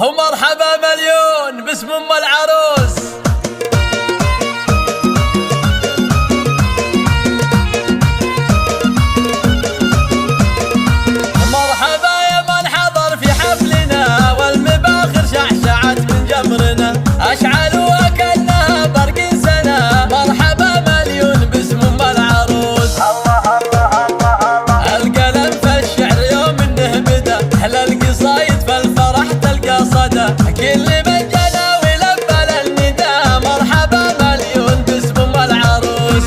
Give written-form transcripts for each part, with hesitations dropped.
ومرحبا مليون باسم ام العروس. مرحبا يا من حضر في حفلنا، والمباخر شعشعت من جمرنا، اشعلوا كأنها برق سنة. مرحبا مليون باسم ام العروس. الله الله الله الله. القلم في الشعر يوم انه بدا، احلى القصايد في الفرح تلقى صدى، كل من جنى ولبى للنداء. مرحبا مليون باسم ام العروس.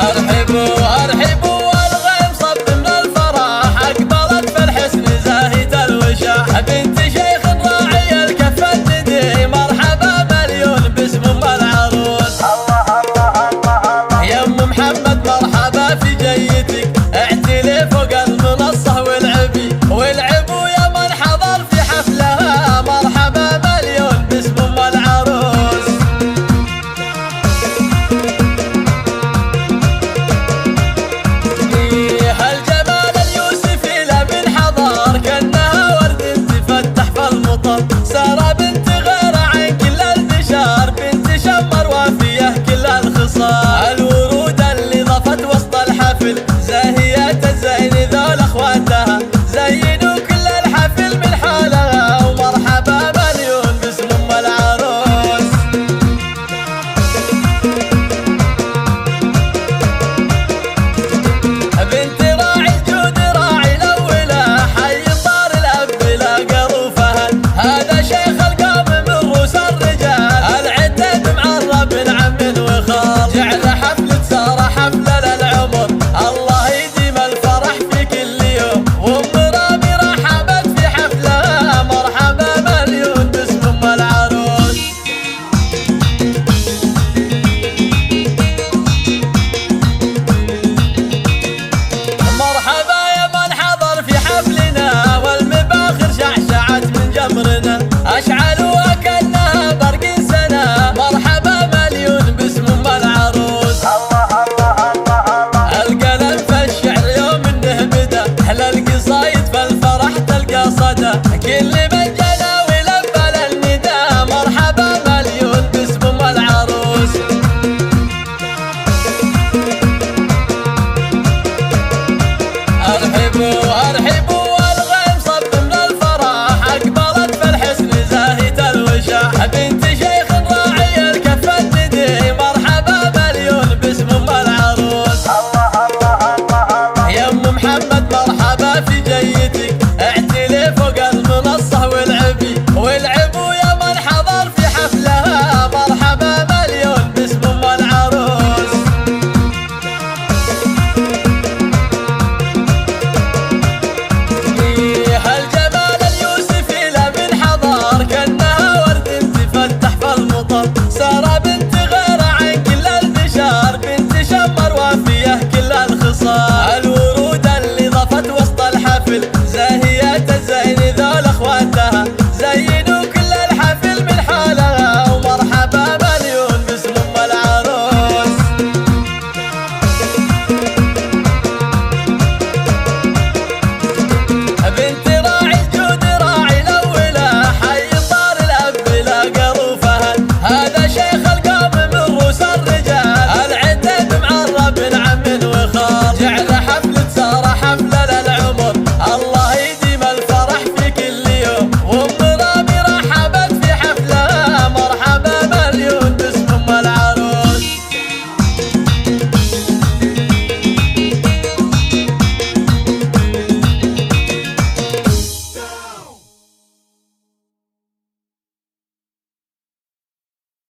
ارحبوا ارحبوا والغيم صب من الفرح، اقبلت في الحسن زاهية الوشاح، بنت شيخ راعي الكف الندي. مرحبا مليون باسم ام العروس. الله الله الله الله. يا ام محمد مرحبا في جيتك، اعتلي فوق المنصة والعبوا يا من حضر في حفلها. مرحبا مليون باسم ام العروس. هالجمال اليوسفي لمن حضر، كأنها ورد تفتح في المطر. سارة بنت غير عن كل البشار، بنت شمر وافية كل الخصال. الورود اللي ضفت وسط الحفل، زاهيات الزين ذول اخواتها، زينوا كل الحفل من حالها. ومرحبا مليون باسم ام العروس. بنت راعي الجود راعي الاولى، حي طار الاب لا قروفها. هذا شيخ القوم من روس الرجال، العتاب معرب من عم وخال. جعل حفلة سارة حفلة للعمر، الله يديم الفرح في كل يوم. وام رامي رحبت في حفلها. مرحبا مليون باسم ام العروس. مرحبا يا من حضر في حفلنا، والمباخر شعشعت من جمرنا، اشعلوا كأنها برق سنة. مرحبا مليون باسم ام العروس. الله الله الله الله. القلم في الشعر يوم انه بدا، احلى القصايد في الفرح تلقى صدى، كل من جنى ولبى للنداء. مرحبا مليون باسم ام العروس. ارحبوا ارحبوا والغيم صب من الفرح، اقبلت في الحسن زاهية الوشاح، بنت شيخ راعي الكف الندي. مرحبا مليون باسم ام العروس. الله الله الله الله. يا ام محمد مرحبا في جيتك، اعتلي فوق المنصة والعبوا يا من حضر في حفلها. مرحبا مليون باسم ام العروس. هالجمال اليوسفي لمن حضر، كأنها ورد تفتح في المطر. سارة بنت غير عن كل البشار، بنت شمر وافية كل الخصال.